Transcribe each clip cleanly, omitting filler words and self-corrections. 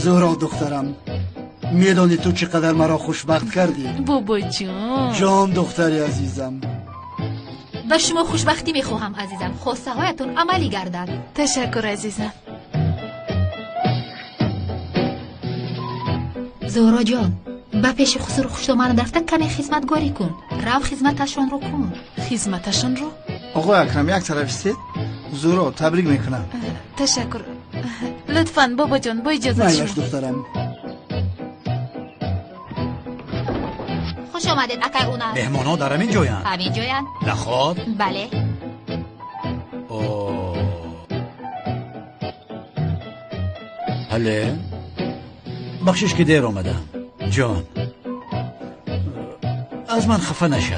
زهرا دخترم، میدانی تو چقدر مرا خوشبخت کردی. بابا جان. جان دختری عزیزم. و شما خوشبختی میخواهم عزیزم. خواسته هایتون عملی گردد. تشکر عزیزم. زهرا جان، با پیش خسرو خوشتومن رفتن کمی خدمتگاری کن. رو خدمتشان رو کن. خدمتشان رو؟ آقای اکرم یک طرف استید. زهرا تبریک میکنم. تشکر. لطفاً بابا جان با اجازه نه شما. دخترم. خوش آمدید اکر اونا. مهمانا در همین جاین؟ همین جاین؟ نخواد؟ بله. هله بخشش که دیر آمدم جان. از من خفه نشو.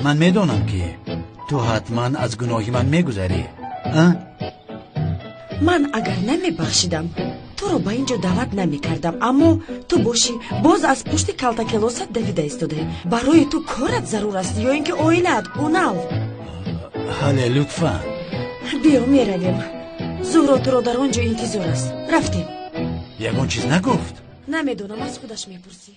من میدونم که تو حتما از گناهی من میگذری. من اگر نمیبخشیدم تو رو با اینجا دعوت نمیکردم، اما تو باشی باز از پشت کلتا کلاست دویده ایستاده. برای تو کارت ضرور است یا اینکه اوینت اونال. هله لطفا بیا میرویم. زهرا تو رو در آنجا انتظار است. رفتیم. یگون چیز نگفت؟ نمیدونم، از خودش میپرسی.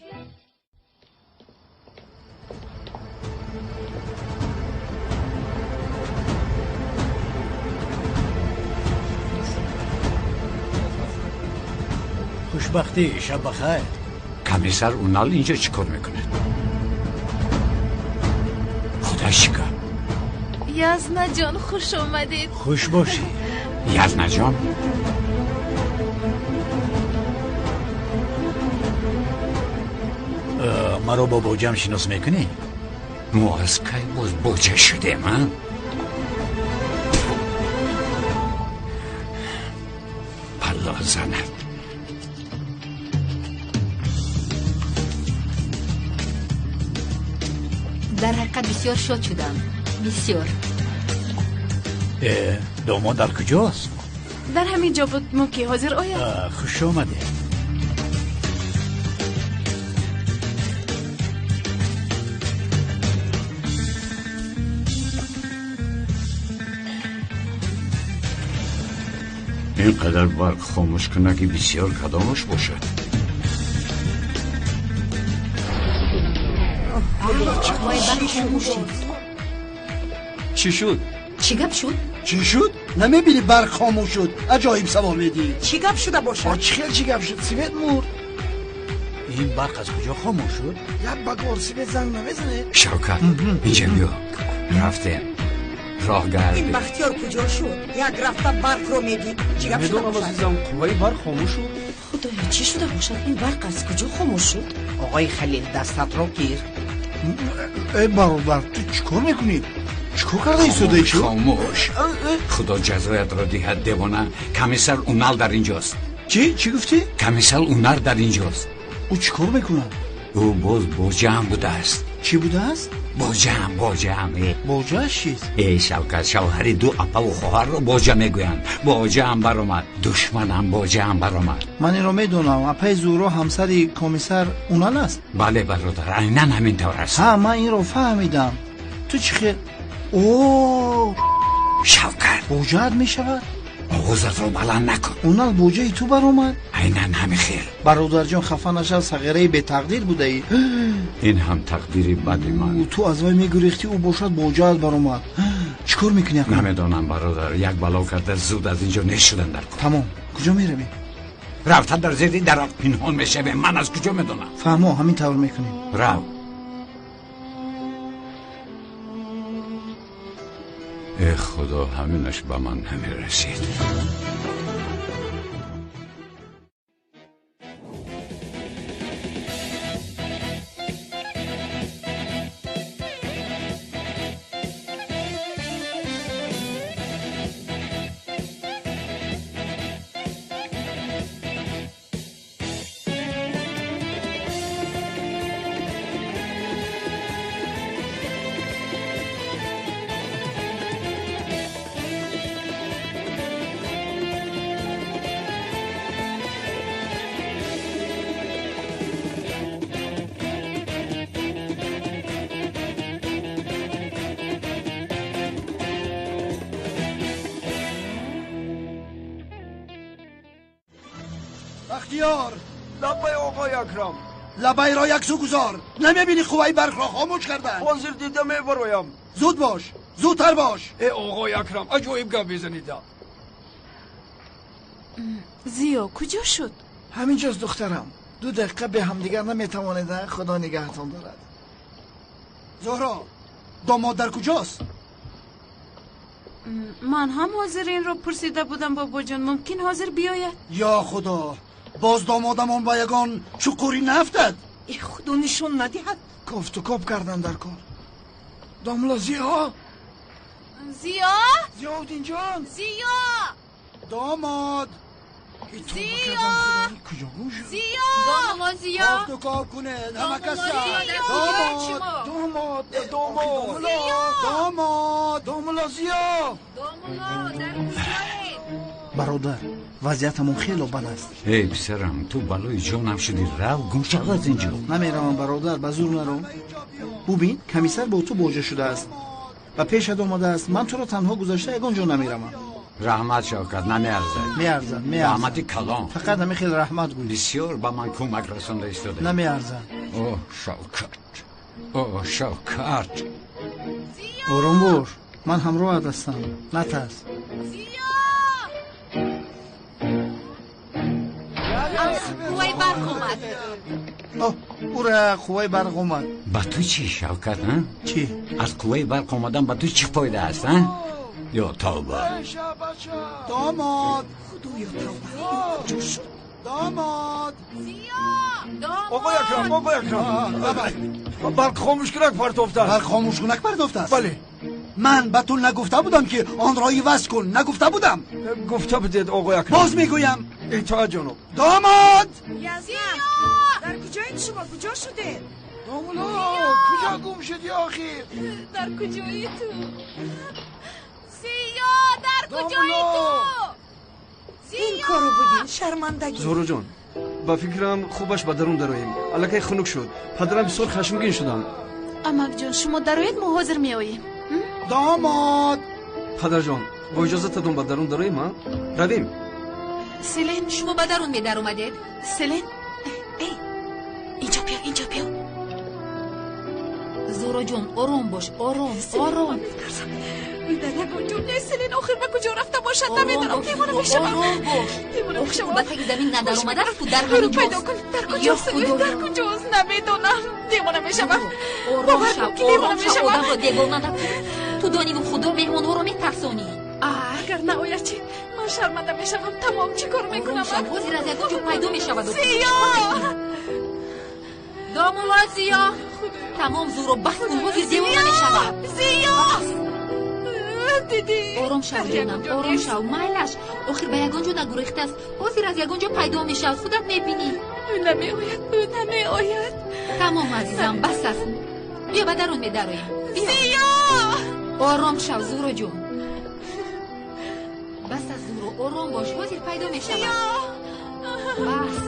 خوشبختی، شب بخیر. کمیسر اونال اینجا چیکار میکنه؟ خدا شکر. یزنا جان خوش آمدید. خوش باشی. یزنا جان مرا با بوجم شناس میکنی؟ ما از کی باز بوجه شده من؟ پلا زند. در حقیقت بسیار شاد شدم. بسیار. داماد در کجاست؟ در همین جا بود موکی حاضر آید. خوش آمده. اینقدر برق خاموش کنه که بسیار کدامش باشد. چی شد؟ چی گپ شد؟ چی شد؟ نمیبینی برق خاموش شد؟ عجایب سوال میدی. چی گپ شده باشه؟ چی خیلی چی گپ شد؟ سیمت مرد. این برق از کجا خاموش شد؟ یک بگار سیمت زنگ نمیزنه. شوکت اینجا بیا. رفته راه گرده. این بختیار کجا شد؟ یک رفته برق رو میگی. چی گپ شده باشه؟ عزیزم قوای برق خاموش شد. خدایا چی شده باشد؟ این برق از کجا خاموش شد؟ آقای خلیل دستت رو گیر. ای برادر تو چیکار میکنی؟ چیکار کرده ایستاده شو؟ خاموش. خدا جزایت را دهد دیوانه. کمیسر اونال در اینجاست. چی گفتی؟ کمیسر اونال در اینجاست. او چیکار میکنه؟ او باز بوجه هم بوده است. چی بوده است؟ بوجه هم بوجه چیست؟ ای شوکت شوهری دو اپا و خواهر رو بوجه میگویند. بوجه هم برآمد. دشمن هم بوجه هم برآمد. من این رو میدونم. اپای زهرا همسر کمیسر اونال است. بله برادر عیناً همین طور است. ها من این رو فهمیدم. تو چی خیلی اوه شوکت بوجه میشود؟ آغوزت رو بلند نکن. اونال بوجه ای تو برآمد؟ عیناً همین خیر. برادر جان خفه نشو، صغیره به تقدیر بوده ای. این هم تقدیری بد من. تو از وای میگریختی او باشد بوجه برآمد. چیکار میکنی؟ نمیدونم برادر. یک بلا کرده زود از اینجا نشدن در کن. تمام. کجا میروی؟ رفتن در زیر درخت پنهان میشه. من از کجا میدونم؟ فهمو همین طور میکنیم. رو. ای خدا همینش به من نمیرسید. بختیار لبای آقای اکرم. لبای را یک سو گذار. نمیبینی خوبای برق را خاموش کردن؟ حاضر دیدم برایم. زود باش، زودتر باش. ای آقای اکرم عجایب گپ میزنید. زیا کجا شد؟ همینجاست دخترم. 2 دقیقه به همدیگر نمیتوانید. خدا نگهتان دارد. زهرا داماد در کجاست؟ من هم حاضر این رو پرسیده بودم بابا جان. ممکن حاضر بیاید؟ یا خدا، باز دامادمان با یگان چقوری نفتد. ای خدا نشون ندهد. کفت و کپ کردن در کار. داملا زیا زیا زیاودین جان. زیا داماد زیا کجا گوش؟ زیا داماد زیا کفت و کپ کنه همه کس داملا زیا. برادر وضعیتمون خیلی بد است. ای پسرم تو بلای جانم شدی. رو گم شو از اینجا. نمیرم برادر، به زور نرو. ببین کمیسر با تو بوجه شده است و پیشت آمده است. من تو رو تنها گذاشته یگان جا نمیرم. رحمت شوکت نمیارزه. میارزم رحمتی کلام. فقط همه خیلی رحمت گوی. بسیار با من کمک رسانده ایستاده. نمیارزم. اوه شوکت. آرام باش، من همراه هستم، نترس. خوبای برق اومد. اوره قوای برق اومد. با تو چی شوکت ها؟ چی؟ از قوای برق اومدن با تو چی فایده است ها؟ یا توبه. داماد خدایا توبه. داماد آقای اکرم برق خاموش کنک پرتافته است. برق خاموش کنک پرتافته است. بله. من به تو نگفته بودم که آن را عوض کن؟ نگفته بودم؟ گفته بدید آقای اکرم. باز میگویم. اطاعت جناب. داماد در کجایید شما؟ کجا شده؟ داملا کجا گم شدی آخیر؟ در کجایی تو؟ زیا در کجایی تو؟ این کارو بودین شرمندگی. زهرا جان با فکرم خوبش به درون درویم. الکی خنک شد. پدرم بسیار خشمگین شدم. امک جان شما دروید ما حاضر میاییم. داماد پدر جان با اجازتتون به درون درویم ها؟ رویم. سلین شما به درون می در اومدید؟ سلین ای اینجا بیا. زورا جون آروم باش. آروم در یکان جون نیست. سلین آخر به کجا رفته باشد نمیدونم. دیوانه میشم. آخر که زمین ندر اومده است تو در همین جاست. پیدا کن. در کجاست؟ در کجاست؟ نمیدونم. دیوانه میشم. آروم شو آدم رو دیوانه نکن. تو دانی و خدا مهمان ها رو میترسانی. اگر نهایت چی؟ من شرمنده میشم. تمام چی کار میکنم؟ آروم شو وزیر از یکان جو پیدا میشود. زیا دامولا زیا تمام زور و بس کن وزیر دیوانه میشود. زیا دیدی؟ آروم شو جانم. آروم شو مایلش. آخر به یگان جو نگریخته است. وزیر از یگان جو پیدا میشود. خودت میبینی. نمیآید. تمام عزیزم بس است. بیا به درون میدرویم. زیا آرام شو زورو جون. بس از زورو آرام باش. وزیر پیدا میشود. بس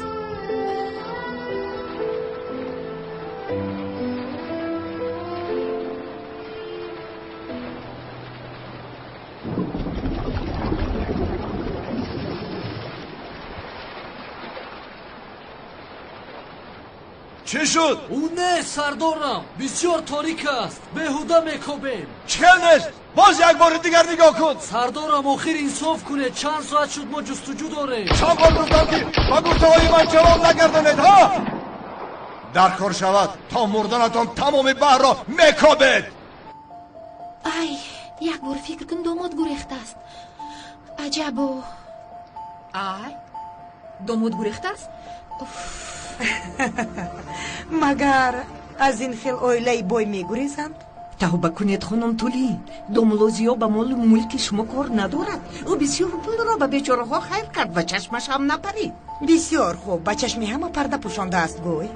چی شد؟ اون نه سردارم بسیار تاریک است. بهوده میکوبیم. چکل نیست. باز یک بار دیگر نگاه کن. سردارم آخر انصاف کنه. چند ساعت شد ما جستجو داریم. چند بار گفتم که با گفته های من جواب نگردانید ها؟ در کار شود تا مردنتان تمام بحر را میکوبید. ای یک بار فکر کن داماد گریخته است. عجبو. ای داماد گریخته است. مگر از این خیل اویلای بای میگریزند؟ توبه کنید خانم تولی. دوملوزیو به مال ملک شما کار ندارد. او بسیار پول را به بیچاره ها خیر کرد و چشمش هم نپرید. بسیار خوب. به چشمی همه پرده پوشانده است گوی.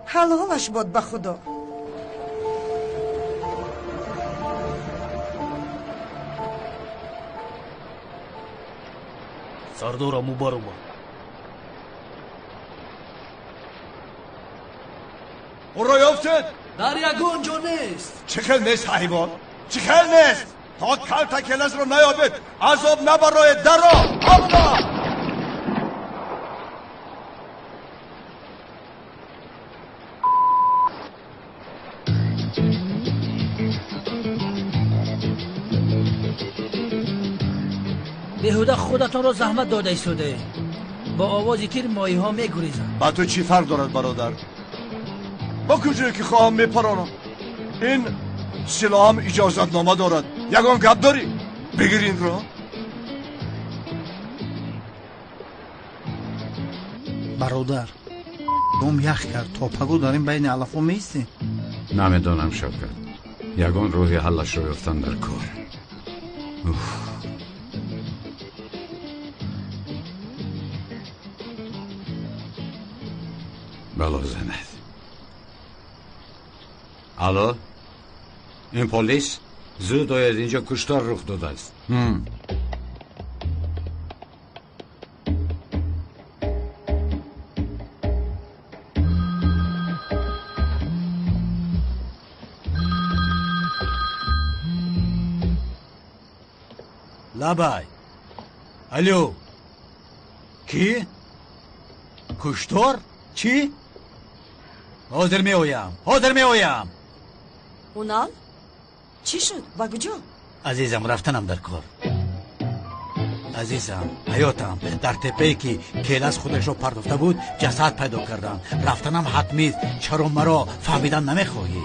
حلالش بود به خدا. سردارم او بر اومد. او را یافتید؟ در یگان جا نیست. چکل نیست حیوان. چکل نیست. تا کل تکلش رو نیابید عذاب نبرای درا آبنا. بهوده خودتان را زحمت داده شده. با آوازی تیر ماهی ها میگریزن. با تو چی فرق دارد برادر؟ با کجایی که خواهم میپرانم. این سلاح هم اجازت نامه دارد. یگان گپ داری؟ بگیر این را. برادر دوم یخ کرد توپگو داریم بین علفو میستیم. نمیدونم شوکت. یگان روحی حلش رو یفتن در کار. بلا زند. الو؟ این پلیس زود باید اینجا کشتار رخ داده است. لابای الو کی؟ کشتار؟ چی؟ حاضر می اویم. اونال؟ چی شد؟ با کجا؟ عزیزم رفتنم در کار. عزیزم حیاتم در تپه‌ای که کیلاس خودش رو پرداخته بود جسد پیدا کردن. رفتنم حتمی است. چرا مرا فهمیدن نمیخواهی؟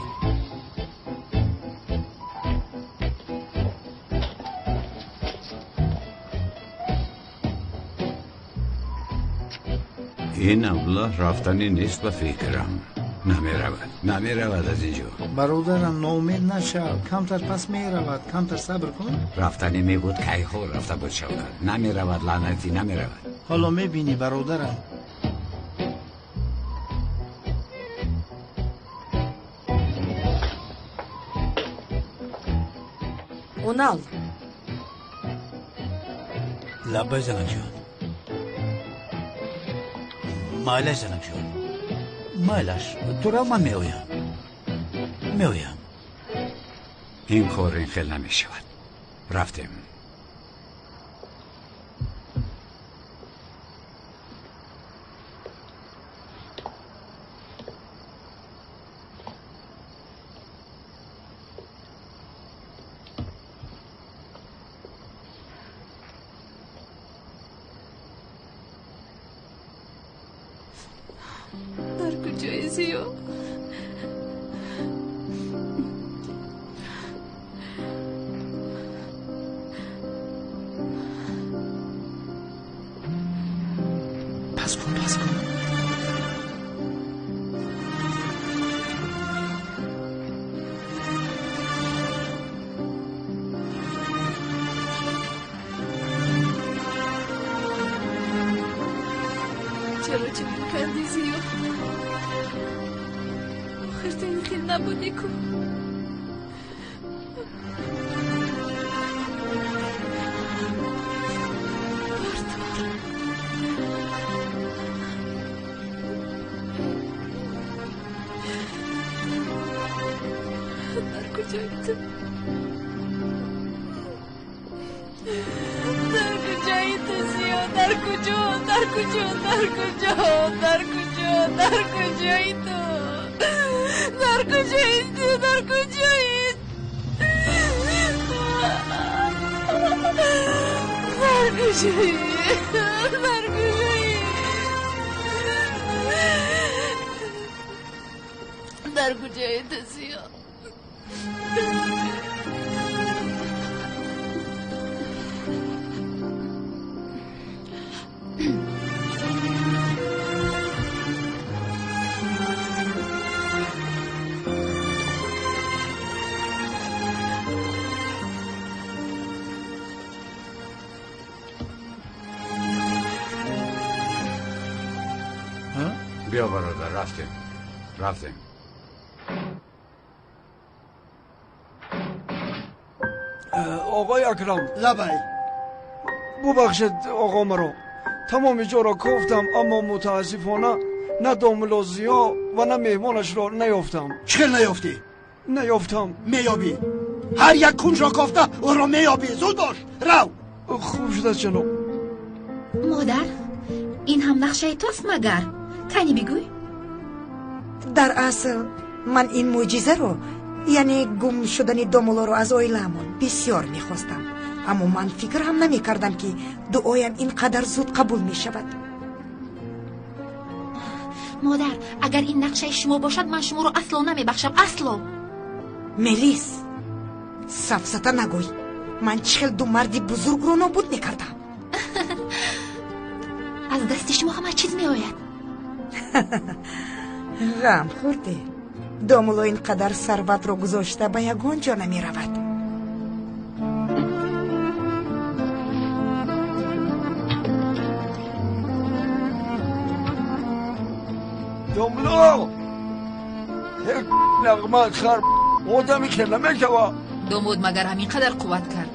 این ابله رفتنی نیست به فکرم. نمی رود از اینجا. برادرم ناامید نشو. کمتر پس می رود. کمتر صبر کن. رفتنی می بود که ایخور رفته بود شوکت. نمی رود لعنتی نمی رود. حالا می بینی برادرم. اونال لبای زنک جان. مایلش زنک جان. مایلش تو را من می اویم. این کار این خیل نمی شود. رفتیم. در کجای زیو؟ پس کن. چرا چنین کردی زیو؟ آخر تو این خیل نبودی کو؟ در کجایی تو؟ در کجایی تو زیو؟ در کجایی تو زیو؟ بیا برادر رفتیم. آقای اکرم لبای ببخشید آقا مرا تمام جا را گفتم اما متاسفانه نه داملازیا و نه مهمانش را نیافتم. چخیل نیافتی؟ نیافتم. میابی هر یک کنج را گفته او را میابی. زود باش رو. خوب شده جناب. مادر این هم نقشه توست مگر؟ کنی بگوی؟ در اصل من این معجزه رو یعنی گم شدن دومولو رو از اویلمون بسیار میخواستم، اما من فکر هم نمی کردم که دعایم اینقدر زود قبول می شود. مادر اگر این نقشه شما باشد من شما رو اصلا نمی بخشم. اصلا. ملیس سفسطه نگوی. من 42 مردی بزرگ رو نابود می کردم. از دست شما همه چیز می آید. غم خورده. دومولو اینقدر ثروت رو گذاشته به یگان جا نمی رود. دومولو یک نغمه خر آدمی که نمیشوه. دومود مگر همینقدر قوت کرد؟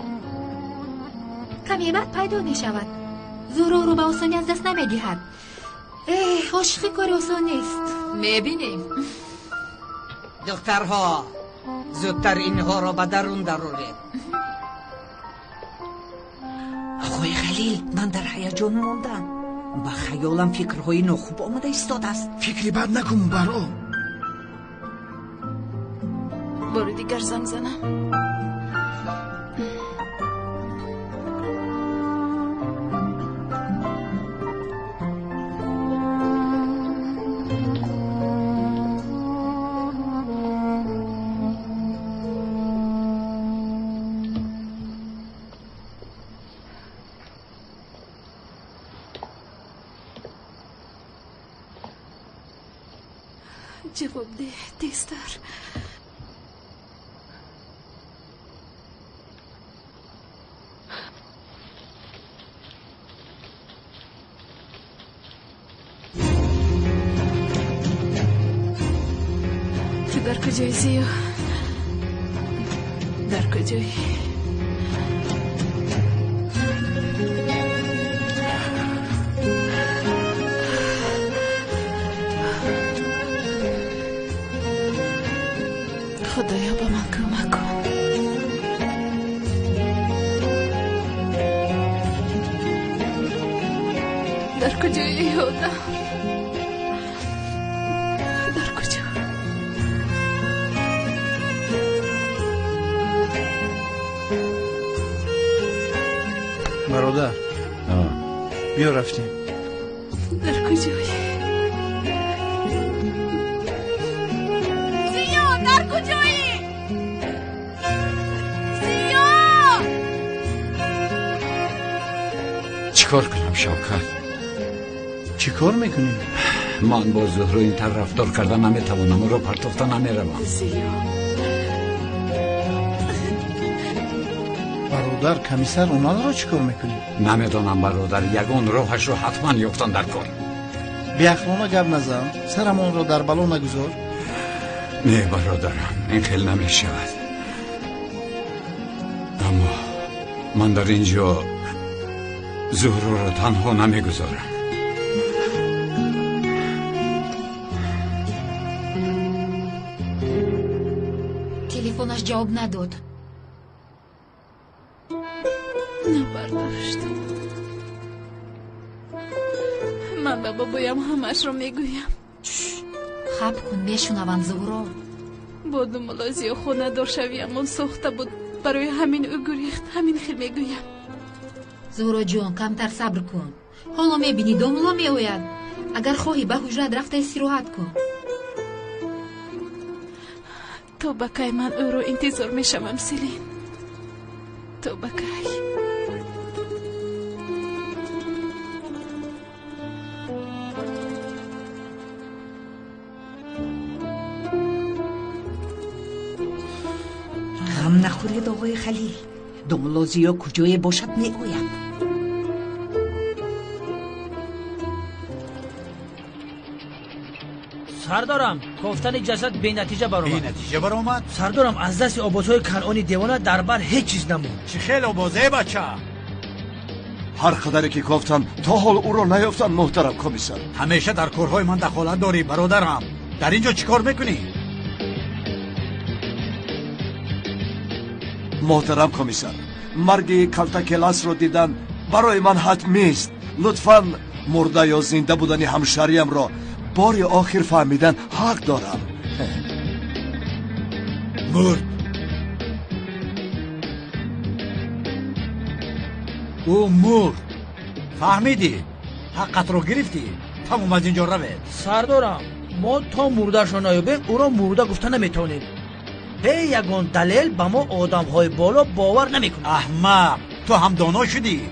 کمی بعد پیدا می شود. زورو رو به آسانی از دست نمی دهد. عاشقی کار آسان نیست. می بینیم. دخترها زودتر اینها را به درون درارید. آقای خلیل من در هیجان موندم. با خیالم فکرهای ناخوب آمده ایستاده است. فکری بد نکن برو. بار دیگر زنگ زنم. جواب ده تیستر. تو در کجایی زیو؟ در کجایی؟ خدایا با من کمک کن. در کجایی یهودا؟ در کجا؟ برادر بیا رفتیم. در کجایی؟ چیکار کنم شوکت؟ چیکار میکنی؟ من با زهرو این طرف رفتار کردن نمیتوانم. او را پرتافته نمیروم. برادر کمیسر اونا را چیکار میکنی؟ نمیدانم برادر. یگان راهش رو حتما یافتن در کار. بیاخلانا گپ نزن. سرمان را در بلا نگذار. نه برادرم این خیلی نمیشود. اما من در اینجا زهرو را تنها نمیگذارم. تلفنش جواب نداد. نبرداشت. من به بابایم همش رو میگویم. خب کن میشنوند زهرا. با دومولازی و خونه دار شویمون ساخته بود. برای همین او گریخت. همین خیلی میگویم. زهرا جان کمتر صبر کن. حالا میبینی دومولو میآید. اگر خواهی به حجرت رفته استراحت کن. تو بکی من او رو انتظار میشوم سیلین. تو بکی. غم نخورید آقای خلیل. دومولوزیا کجای باشد میگوید. سردارم گفتن جسد به نتیجه برآمد. این نتیجه برآمد؟ سردارم از دست آبازهای کنعانی دیوانه در بر هیچ چیز نموند. چه خیلی آبازه بچه. هر قدری که گفتم تا حال او را نیافتم محترم کمیسر. همیشه در کارهای من دخالت داری برادرم. در اینجا چیکار میکنی؟ محترم کمیسر، مرگ کلتکلاس رو دیدن برای من حتمی است. لطفاً مرده یا زنده بودن همشهریم را بار آخر فهمیدن حق دارم. مرد. او مرد. فهمیدی؟ حقت رو گرفتی. تمام از اینجا روید. سردارم ما تا مرده شو نیابیم او را مرده گفته نمیتونیم. به یگان دلیل به ما آدم های بالا باور نمیکنه. احمق، تو هم دانا شدی.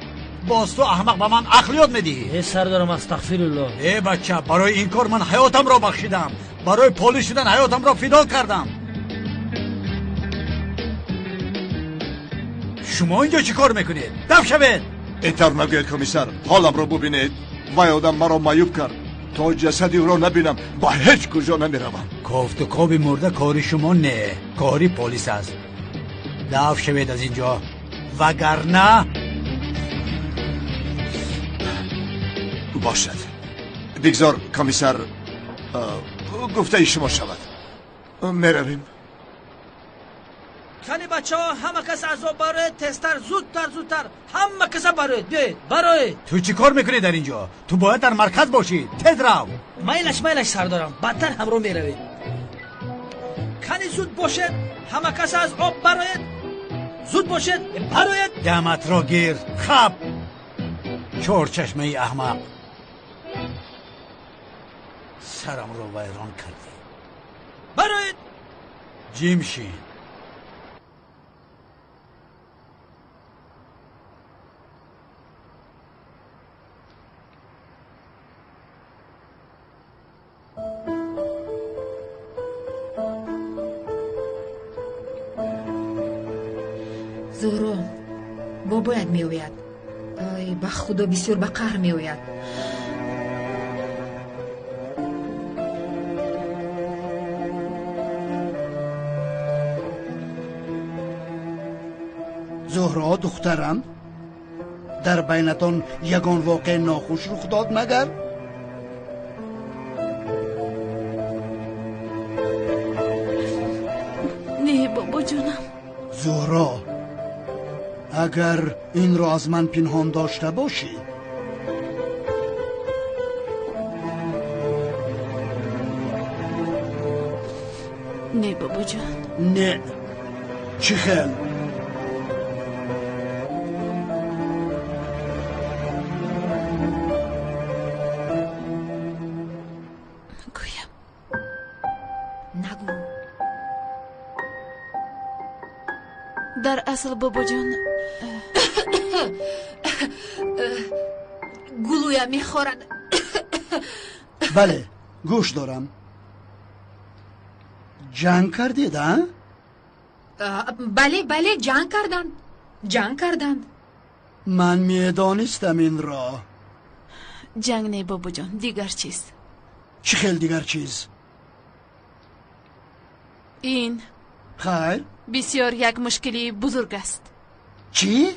باز تو احمق به من عقل یاد میدی. ای سردارم استغفرالله. ای بچه، برای این کار من حیاتم را بخشیدم. برای پلیس شدن حیاتم را فدا کردم. شما اینجا چی کار میکنید؟ دف شوید. اینطور نگوید کمیسر، حالم رو ببینید. وای آدم مرا معیوب کرد. تا جسدی او را نبینم با هیچ کجا نمیروم. کافت و کابی مرده کاری شما نه، کاری پلیس است. دف شوید از اینجا وگرنه. باشد، بگذار کمیسر گفته ای شما شود. میرویم. کنی بچه ها همه کس از آب باید تستر زودتر همه کس باید بیاید برای. تو چی کار میکنی در اینجا؟ تو باید در مرکز باشی. تز رو. میلش سردارم بدتر هم رو میروید. کنی زود باشید همه کس از آب باید. زود باشید باید. دمت را گیر. خب چور چشمه ای احمق، سرم رو ویران کردی. باید جیم شین. زورو باباید میوید. ای به خدا بسیار به قهر میوید. زهرا دخترم، در بینتان یگان واقع ناخوش رخ داد مگر؟ نه بابا جانم. زهرا، اگر این را از من پنهان داشته باشی نه بابا جان. نه. چی خیل؟ گویم. نگو. در اصل بابا جان گلویم میخورد. بله، گوش دارم. جنگ کردید ها؟ بله جنگ کردن. من میدانستم این را. جنگ نه بابا جان، دیگر چیز. چی خیل دیگر چیز؟ این خیر؟ بسیار یک مشکلی بزرگ است. چی؟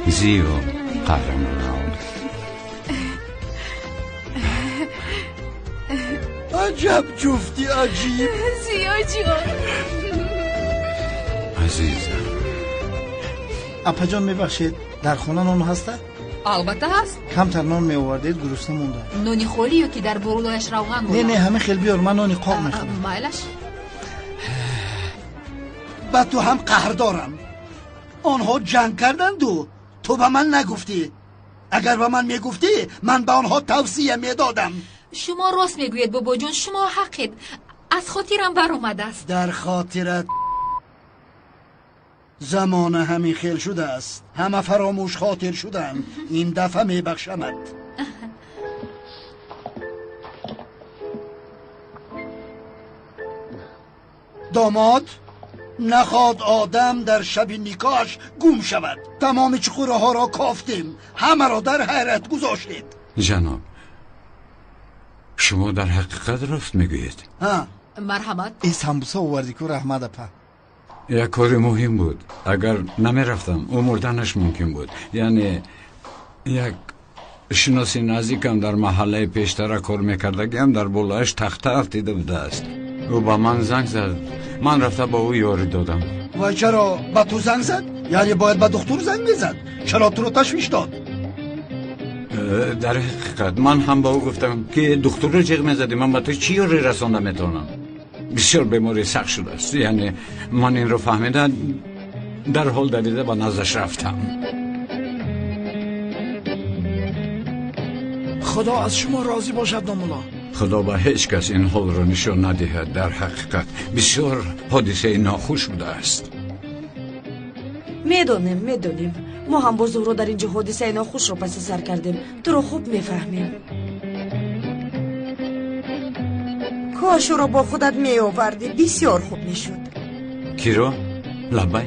زیو قهرمان. عجب جفتی عجیب. زیا جان عزیزم. اپا جان میبخشید، در خونه نان هسته؟ البته هست. کمتر نان میوردید، گرسنه مونده. نونی خولی یا که در برودایش روغن بود؟ نه همه خیلی بیار، من نانی قاق میخورم. مایلش. با تو هم قهر دارم. آنها جنگ کردن تو به من نگفتی. اگر به من میگفتی من به آنها توصیه میدادم. شما راست میگوید بابا جان، شما حقید. از خاطرم بر اومده است. در خاطرت زمان همین خیل شده است. همه فراموش خاطر شدن. این دفعه میبخشمت. داماد نخواد آدم در شب نیکاش گم شود. تمام چخوره ها را کافتیم، همه را در حیرت گذاشتید. جناب شما در حقیقت راست میگویید. مرحمت. این سمبوسا آوردی که رحمت اپا. یک کار مهم بود. اگر نمیرفتم او مردنش ممکن بود. یعنی یک شناسی نزدیکم در محله پیشتر کار میکردگیم در بالایش تخته افتیده بوده است. او با من زنگ زد، من رفته با او یاری دادم. و چرا با تو زنگ زد؟ یعنی باید با دکتر زنگ میزد؟ چرا تو رو تشویش داد؟ در حقیقت من هم با او گفتم که دکتر رو جیغ میزدی، من با تو چی یاری رسانده میتونم؟ بسیار بیماری سخت شده است. یعنی من این رو فهمیدم، در حال دویده با نزدش رفتم. خدا از شما راضی باشد نامولا. خدا به هیچ کس این حال را نشان ندهد. در حقیقت بسیار حادثه ناخوش بوده است. میدونیم ما هم با زهرا در اینجا حادثه ناخوش رو پس سر کردیم. تو رو خوب میفهمیم. کاش رو با خودت می آوردی بسیار خوب میشد. کی رو؟ لبای؟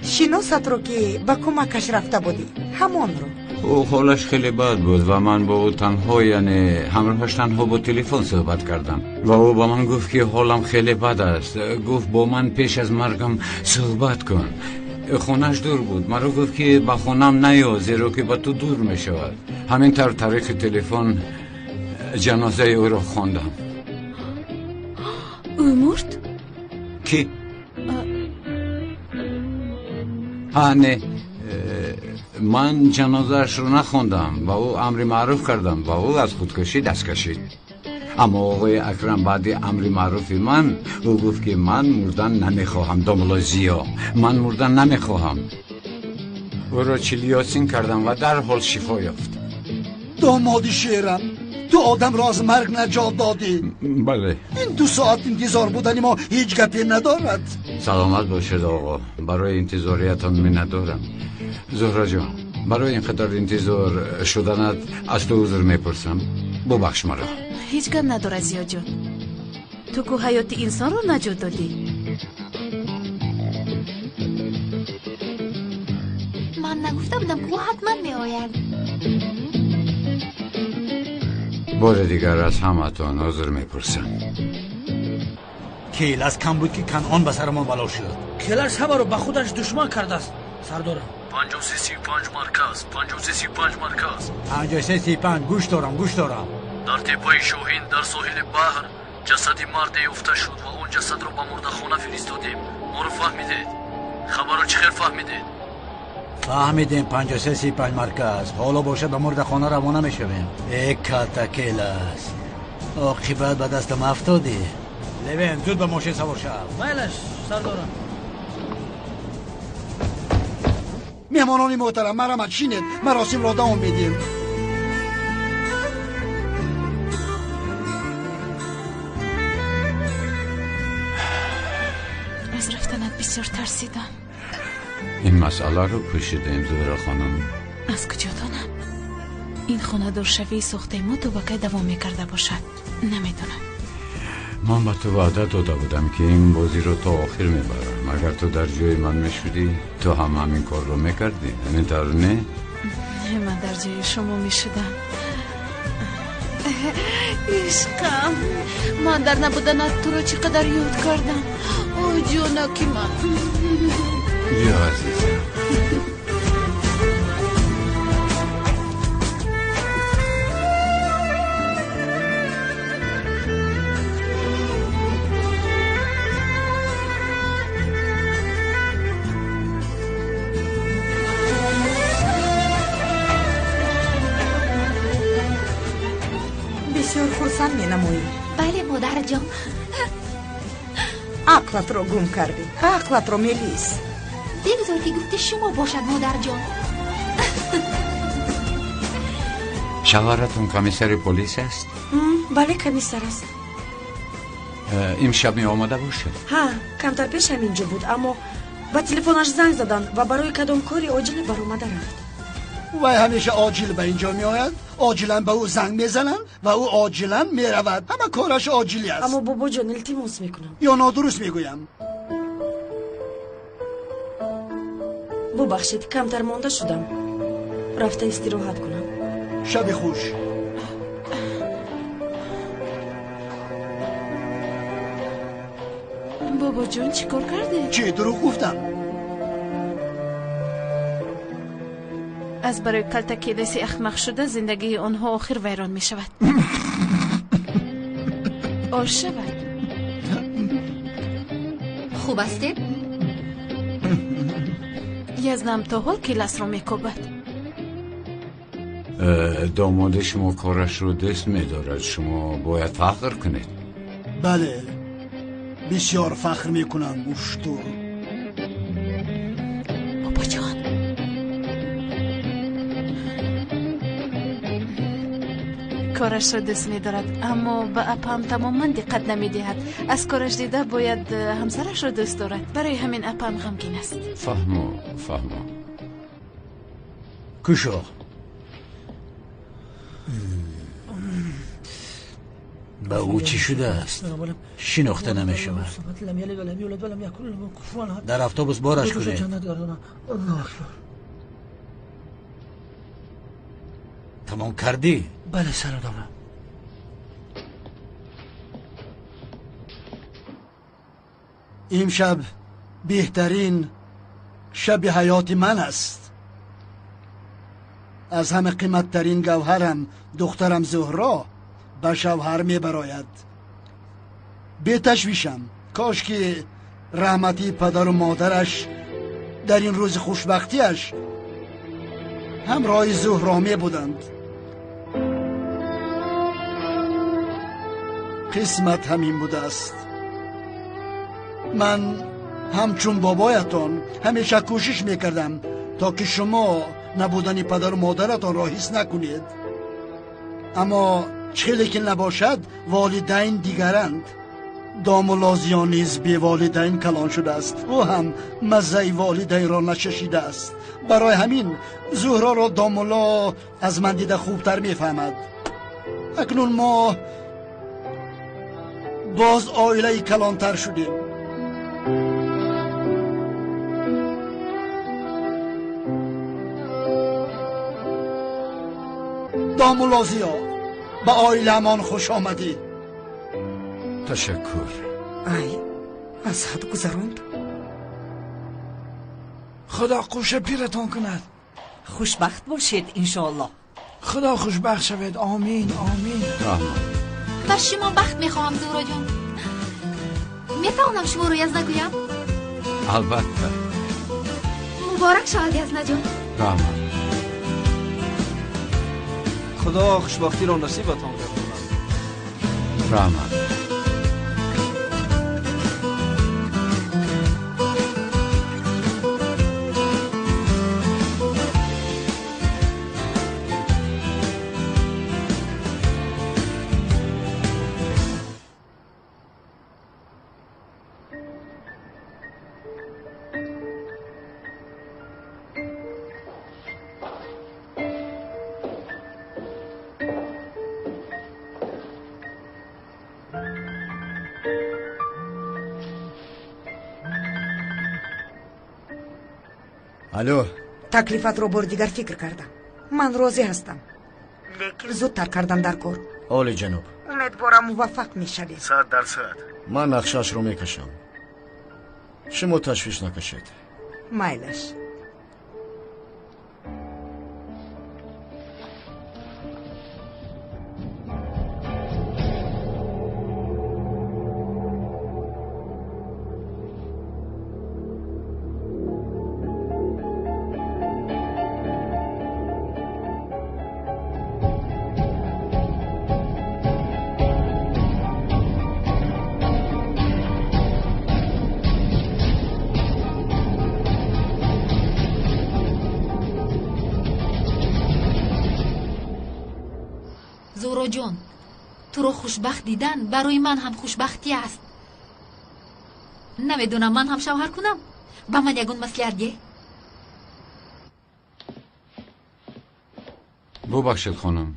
شناست رو که با کمکش رفته بودی، همان رو. او حالش خیلی بد بود و من با او تنها، یعنی همراهش تنها با تلفن صحبت کردم و او با من گفت که حالم خیلی بد است. گفت با من پیش از مرگم صحبت کن. خونش دور بود. مرا گفت که با خونم نیا زیرا که با تو دور می شود. همین طریق تلفن جنازه او را خواندم. او مرد؟ کی؟ نه، من جنازهش رو نخوندم و او امر معروف کردم و او از خودکشی دست کشید. اما آقای اکرم بعد امر معروف من او گفت که من مردن نمیخواهم. داملازیا من مردن نمیخواهم. او را چلیاسین کردم و در حال شفا یافت. دامادی شیرم، تو آدم را از مرگ نجات دادی. بله. این 2 ساعت انتظار بودنی ما هیچ گپی ندارد. سلامت باشید آقا، برای انتظاریتان می ندارم. زهرا جان، برای اینقدر انتظار شدنت از تو عذر میپرسم، ببخش مرا. هیچ گپ نداره زیاد جان، تو که حیات انسان رو نجات دادی. من نگفته بودم که او حتما می آید. بار دیگر از همتان عذر میپرسم. کیلاس کم بود که کنعان به سرمان بلا شد. کیلاس همه رو به خودش دشمن کرده است سردارم. 5335 مرکز 5335 مرکز 5335 گوش دارم. در تپه شاهین در ساحل بحر جسد مردی افته شد و اون جسد رو به مردخانه فرستادیم. ما رو فهمیدید؟ خبر رو چخیر فهمیدید؟ فهمیدیم. 5335 مرکز. حالا باشه به مردخانه روانه میشویم. ای کاتا کیلاس، عاقبت به دستم افتادی. لبین زود به ماشین سوار شو. مایلش سردارم. مهمانانی محترم، مرحمت شینید، مراسم را دوام بدیم. از رفتنت بسیار ترسیدم. این مسئله رو پوشیدیم زهرا خانم. از کجا دانم؟ این خانه در شوی ساخته ما تو بقیه دوام میکرده باشد. نمیدونم. من به تو وعده داده بودم که این بازی رو تا آخر میبرم. اگر تو در جای من میشودی تو هم همین کار رو میکردی. همینطور نه؟ من در جای شما میشدم. عشقم، من در نبودنت تو رو چقدر یاد کردم. اوه جانکی من. یا عزیزم. بسیار خرسند می نمایی. بله مادر جان. عقلت رو گم کردی. عقلت رو میلیس. بگذار که گفته شما باشد مادر جان. شوهرتون کمیسر پلیس است؟ بله کمیسر است. امشب می آمده باشد؟ ها، کمتر پیش همینجا بود، اما با تلفنش زنگ زدن و برای کدام کاری عاجل بر اومده رفت. و همیشه عاجل به اینجا می آید، عاجلا به او زنگ میزنن و او عاجلا می رود. همه کارش عاجلی است. اما بابا جان التماس میکنم یا نادرست میگویم؟ ببخشید کمتر مانده شدم، رفته استراحت کنم. شب خوش. بابا جون چی کار کرده؟ چی دروغ گفتم؟ از برای کلتکیلسی اخمق شده زندگی آنها آخر ویران می شود. آر شود. خوب استید؟ یزدم تا حال کلاس رو میکوبد. داماد شما کارش رو دست میدارد، شما باید فخر کنید. بله بسیار فخر میکنم اشتر. بابا جان کارش را دست میدارد اما به اپام تماما دقت نمیدهد. از کارش دیده باید همسرش را دوست دارد، برای همین اپام غمگین است. فهمو کشو به او چی شده است؟ شناخته نمی شود. در اتوبوس بارش کنید. تمام کردی؟ بله سرادامم. امشب بهترین شب حیات من است. از همه قیمتترین گوهرم دخترم زهرا به شوهر می براید. بتشویشم کاش که رحمتی پدر و مادرش در این روز خوشبختیش همراه زهرا می بودند. قسمت همین بوده است. من همچون بابایتان همیشه کوشش میکردم تا که شما نبودن پدر و مادرتان را حس نکنید، اما چه که نباشد والدین دیگرند. دامولازیان نیز بی والدین کلان شده است، او هم مزه والدین را نچشیده است. برای همین زهرا را دامولا از من دیده خوبتر میفهمد. اکنون ما باز عائله کلانتر شدیم. دامولازیا به عائله امان خوش آمدی. تشکر. ای از حد گذراند. خدا قوش پیرتان کند. خوشبخت باشید انشاءالله. خدا خوشبخت شود. آمین آمین. بر شما بخت میخواهم زهرا جان. میتوانم شما رو یزده گویم؟ البته. مبارک شود یزده جان. رحمت. خدا خوشبختی را نصیبتان کند. رحمت. الو. تکلیفت رو بار دیگر فکر کردم. من راضی هستم، لیکن زودتر کردن در کار. عالی جناب. امیدوارم موفق میشوید. 100%. من نقشش رو میکشم، شما تشویش نکشید. مایلش. زهرا جان، تو رو خوشبخت دیدن برای من هم خوشبختی است. نمیدونم من هم شوهر کنم. با من یگون مسئله ببخشید خانم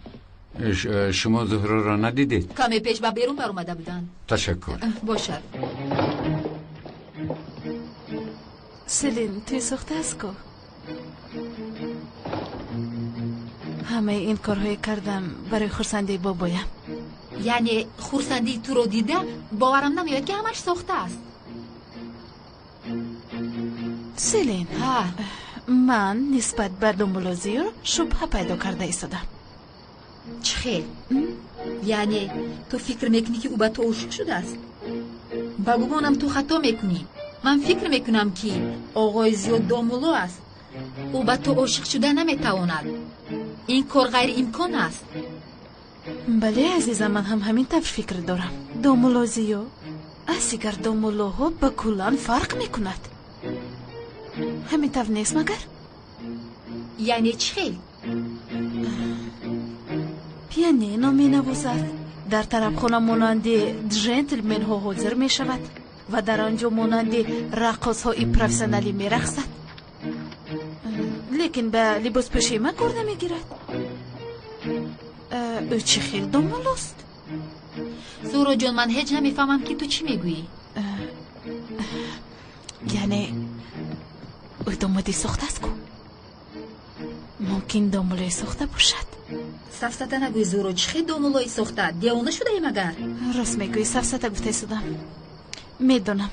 شما زهره را ندیدید؟ کمی پیش با بیرون بر اومده بودن. تشکر. باشد. سلین توی سوخته است کو؟ همه این کارهای کردم برای خورسندی بابایم. یعنی خورسندی تو رو دیده باورم نمیاد که همش سوخته است. سلین من نسبت به دنبالازیو شبهه پیدا کرده ایستادم. چه؟ یعنی تو فکر میکنی که او به تو عاشق شده است؟ بگو بانم تو خطا میکنی. من فکر میکنم که آقای زیاد دامولو است. او به تو عاشق شده نمیتواند. این کار غیر امکان است. بله عزیزم، من هم همین طور فکر دارم. دامولازیو از دیگر دامولوها به کلان فرق میکند. همین طور نیست مگر؟ یعنی چی؟ پیانینو می نوازد، در طرف خانه مانند جنتلمن ها حاضر می شود و در آنجا مانند رقاص های پروفسیونالی می رقصد، لیکن به لباس پوشیده کار نمی گیرد. او چه خیلی دامولوست؟ زورو جان من هیچ نمیفهمم که تو چی میگویی. یعنی او دامادی ساخته است کو؟ ممکن دامولوی ساخته باشد. سفسته نگوی زورو، چه دامولوی ساخته؟ دیوانه شده ای مگر؟ راست میگوی، سفسته گفته ایستادم. میدونم،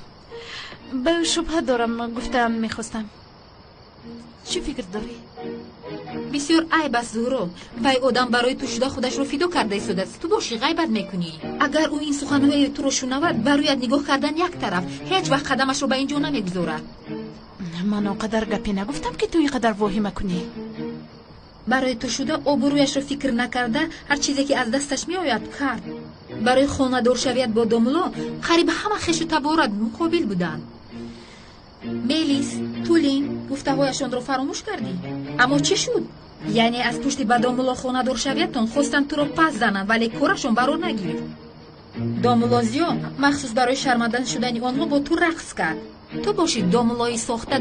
به او شبهه دارم. گفتم میخواستم. چی فکر داری؟ بسیار عیب است زورو. وای آدم برای تو شده خودش رو فیدو کرده ایستاده است. تو باشی غیبت میکنی. اگر او این سخنهای تو رو شنود برایت نگاه کردن یک طرف، هیچ وقت قدمش رو به اینجا نمیگذارد. من آنقدر گپی نگفتم که تو اینقدر واهمه کنی. برای تو شده آبرویش رو فکر نکرده هر چیزی که از دستش می آید کرد. برای خانه دار شویت با دامولو قریب همه خش و تبارت مقابل بودند. میلیس، تولین گفته هایشان رو فراموش کردی. اما چی شد؟ یعنی از پشت به دامولو خانه دار شویتون خواستن تو رو پس زنن ولی کارشون برار نگیرید. دامولازیو مخصوص برای شرمندن شدن آنها با تو رقص کرد. تو باشی دامولای ساخته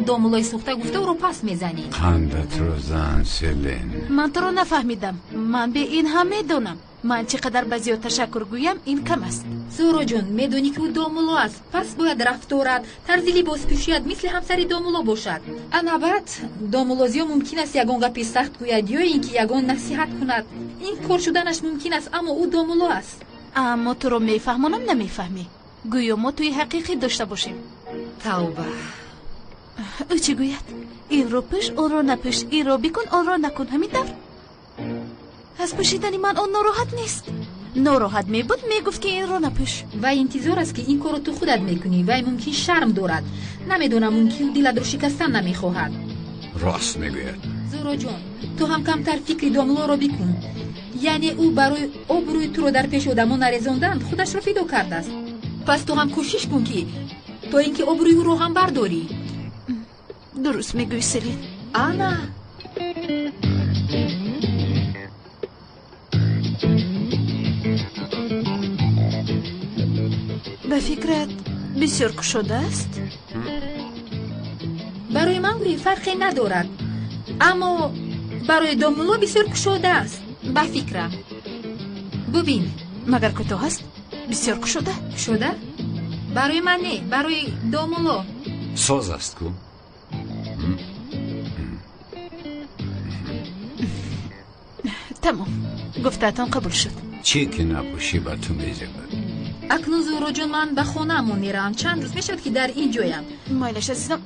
گفته او رو پس میزنی. قندت رو زن سلین. من تو رو نفهمیدم. من به این هم میدونم. من چقدر بزیاد تشکر گویم این کم است. زورو جون میدونی که او دامولو است، پس باید رفتارت طرز لباس پوشیدت مثل همسری دامولو باشد. البته دامولازیو ممکن است یگان گپی سخت گوید یا اینکه یگان نصیحت کند. این کار شدنش ممکن است، اما او دامولو است. اما تو رو میفهمونم نمیفهمی. گویا ما توی حقیقی داشته باشیم. توبه. او چی گوید؟ این رو پوش اون رو نپوش، این رو بکن اون رو نکن. همین طور از پوشیدنی من اون ناراحت نیست. ناراحت می بود میگفت که این رو نپوش. و انتظار است که این کارو تو خودت میکنی و ممکن شرم دارد. نمیدونم ممکن دلت رو شکستن نمیخواهد. راست میگوید. زورو جون تو هم کمتر فکر دامولو رو بکن. یعنی او برای آبروی تو رو در پیش آدمان نرساندن خودش رو فدا کرده است. پس تو هم کوشش کن که تو اینکه آبروی او رو هم برداری. درست میگوی سلین. آنا به فکرت بسیار کشوده است؟ برای من گویی فرقی ندارد، اما برای دامولو بسیار کشوده است. به فکرم ببین. مگر که تو هست بسیار کشوده؟ کشوده؟ برای من نه، برای دامولو. ساز است کو؟ تمام، گفته‌تان قبول شد. چی که نپوشی با تو میزبد. اکنون زورو جون من به خونه‌مون میرم. چند روز میشد که در اینجایم. مایلش عزیزم،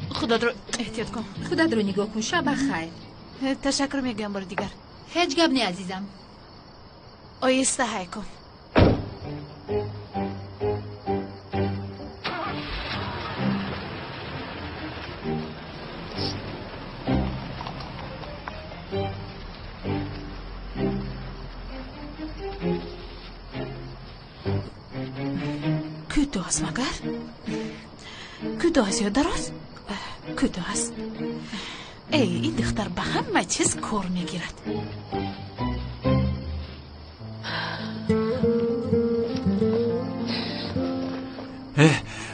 خودت رو احتیاط کن. خودت رو نگاه کن. شب خیر. تشکر میگم بار دیگر. هیچ گپ نه عزیزم. آیسته های کن. کدو هست مگر؟ کدو هست یا دراز؟ کدو هست. این دختر به همه چیز کار میگیرد.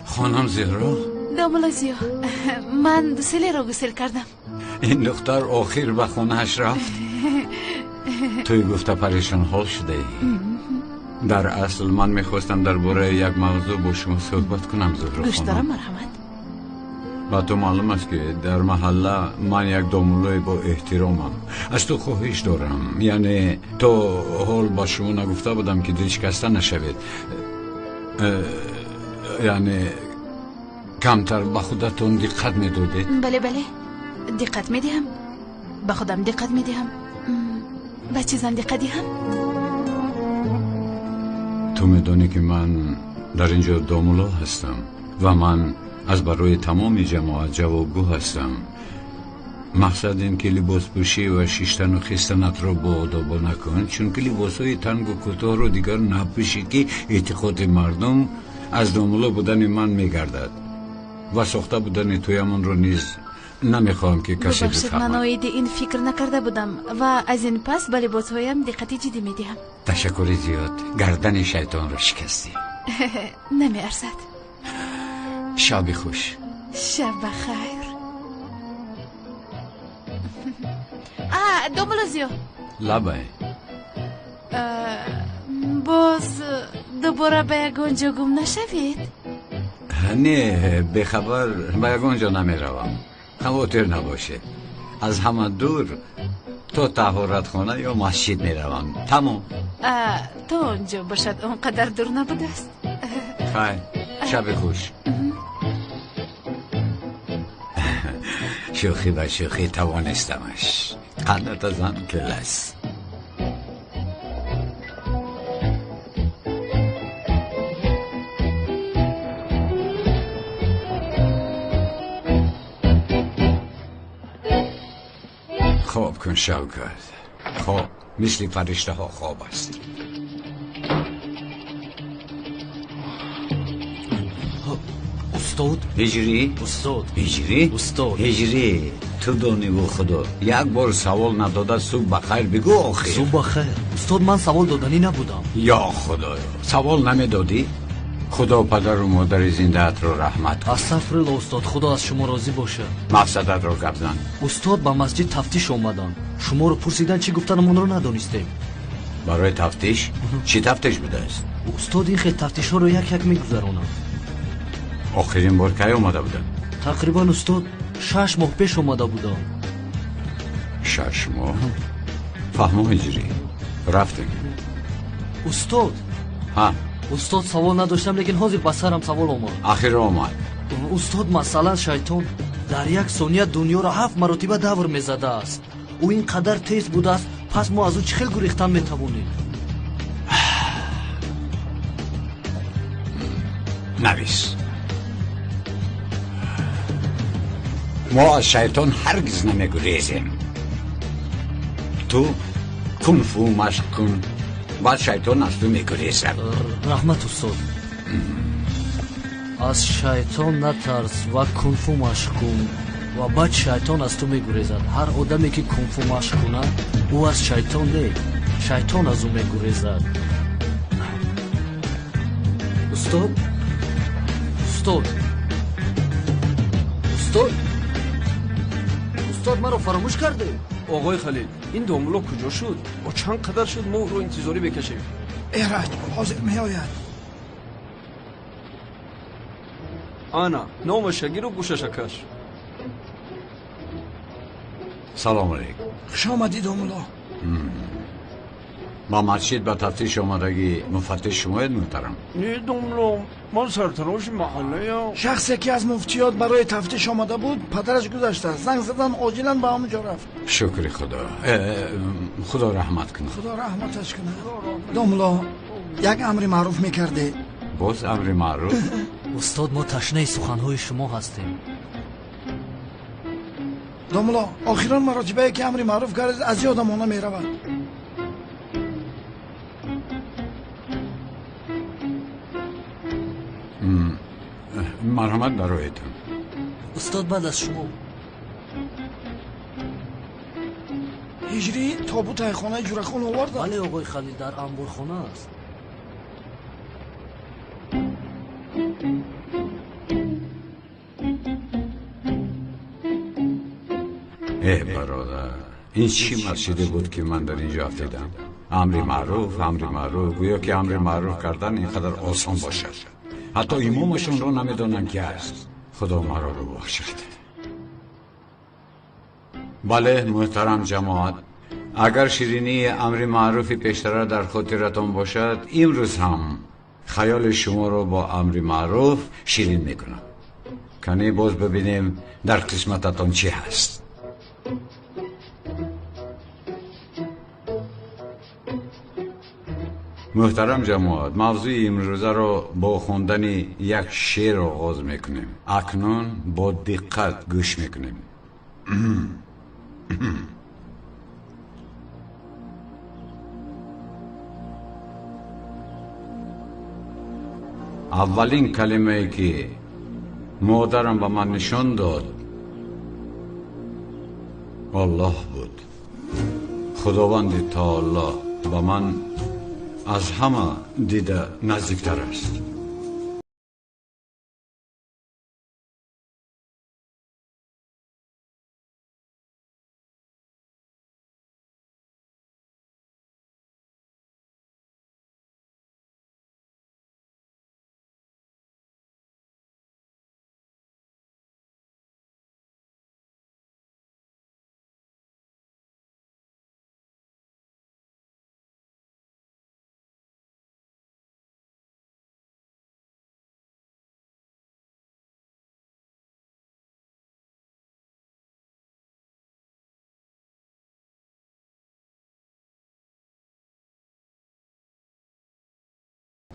خانم زهرا. دامولازیو، من سلی را گسل کردم. این دختر آخر به خونهش رفت. توی گفته پریشان حال شده ای. در اصل من میخواستم درباره یک موضوع با شما صحبت کنم زهره گوش دارم خانم. مرحمت. با تو معلوم است که در محله من یک دامولوی با احترامم. از تو خواهش دارم، یعنی تو حال با شما نگفته بودم که دل شکسته نشوید، یعنی کمتر به خودتون دقت میدادید. بله بله دقت میدهم، به خودم دقت میدهم، به چیزم دقت دهم. تو میدونی که من در اینجا دامولا هستم و من از برای تمام جماعت جوابگو هستم. مقصد این که لباس پوشی و شیشتن و خیستنت را با آداب نکن، چون که لباس های تنگ و کوتاه رو دیگر نپوشی که اعتقاد مردم از دامولا بودن من میگردد و ساخته بودن توی من رو نیز نمیخوام که کسی ببخشید من بفهمد. آید این فکر نکرده بودم و از این پس به لباس هایم دقت جدی میدهم. تشکر زیاد، گردن شیطان رو شکستی. نمی ارزد. شب خوش. شب بخیر. دوملوزیو لبه باز دوباره به یگانجا گم نشوید؟ نه، به خبر به یگانجا نمی روم. خواطر نباشه، از همه دور تا طهارت خانه یا مسجد می روم. تمام. تا اونجا باشد اونقدر دور نبوده است. خیر، شب خوش. شوخی و شوخی توانستمش. قنات زن کلاس. خواب کن شوکت، خواب مثل فرشته ها خواب است. استاد هجری؟ استاد هجری؟ استاد هجری تو دانی و خدا یک بار سوال نداده صبح بخیر بگو آخر. صبح بخیر استاد، من سوال دادنی نبودم. یا خدایا، سوال نمیدادی؟ خدا پدر و مادر زنده‌ات رو رحمت کن. استغفرالله استاد، خدا از شما راضی باشه. مقصدت رو گپ زن. استاد با مسجد تفتیش آمدن، شما رو پرسیدن چی گفتن، من رو ندانستیم. برای تفتیش؟ چی تفتیش بوده است؟ استاد این خیلی تفتیش ها رو یک یک میگذرونن. آخرین بار کی اومده بودن؟ تقریبا استاد 6 ماه پیش اومده بودن. 6 ماه؟ فهمو هجری رفتیم. استاد ها استاد سوال نداشتم، لیکن حاضر به سرم سوال آمد. آخر آمد. استاد مثلا شیطان در یک ثانیه دنیا را 7 مرتبه دور میزده است. او اینقدر تیز بوده است، پس ما از او چه خیلی گریختن میتوانیم؟ نویس ما از شیطان هرگز نمیگریزیم. تو کنفو مشق کن، بعد شیطان از تو میگریزد. رحمت استاد. از شیطان نترس و کنفو مشق کن و بعد شیطان از تو میگریزد. هر آدمی که کنفو مشق کنه او از شیطان نه، شیطان از او میگریزد. استاد استاد استاد استاد مرا فراموش کرده. آقای خلیل، این دامولا کجا شد؟ با چند قدر شد ما رو انتظاری بکشیم؟ ایرج حاضر می آید. آنا نام شگیر و گوشش کش. سلام علیکم. خوش آمدید دومولا. با مسجد به تفتیش آمدگی مفتش شماید محترم؟ نه دامولا، من سرتراش محله یا شخصی که از مفتیات برای تفتیش آمده بود پدرش گذشته، زنگ زدن عاجلا به همونجا رفت. شکر خدا. خدا رحمت کنه. خدا رحمتش کنه. دومولا یک امر معروف میکرده. باز امر معروف؟ استاد ما تشنه سخنهای شما هستیم. دومولا آخران مراتبه که امر معروف کرد از یادمانه میرود. مرحمت برایتون. استاد بعد از شما. هجری تابوت خانه جورخان آورد. بله آقای خلیل، در انبارخانه است. برادر این چی مسجدی بود که من در اینجا دیدم؟ امر معروف گویا که امر معروف کردن اینقدر آسان باشد. حتی امامشون رو نمیدونن که است. خدا مرا رو بخشد. بله محترم جماعت، اگر شیرینی امر معروفی پیشتر در خاطرتان باشد، امروز هم خیال شما رو با امر معروف شیرین میکنم. کنی باز ببینیم در قسمتتان چی هست. محترم جماعت، موضوع امروزه رو با خوندن یک شعر آغاز میکنیم. اکنون با دقت گوش میکنیم. اولین کلمه ای که مادرم به من نشان داد الله بود. خداوند تعالی به من از همه دیده نزدیکتر است.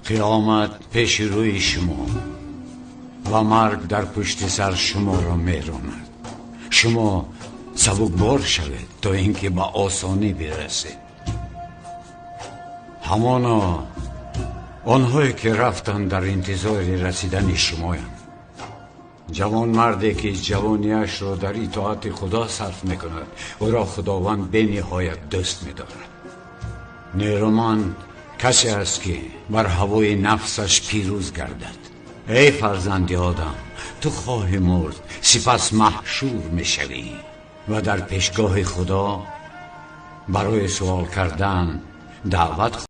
قیامت پیش روی شما و مرگ در پشت سر شما را میراند. شما سبکبار شوید تا اینکه به آسانی برسید. همانا آنهایی که رفتن در انتظار رسیدن شمایند. جوان مردی که جوانیش را در اطاعت خدا صرف میکند او را خداوند به نهایت دوست می‌دارد. نیرومند کسی است که بر هوای نفسش پیروز گردد. ای فرزند آدم، تو خواهی مرد سپس محشور میشوی و در پیشگاه خدا برای سوال کردن دعوت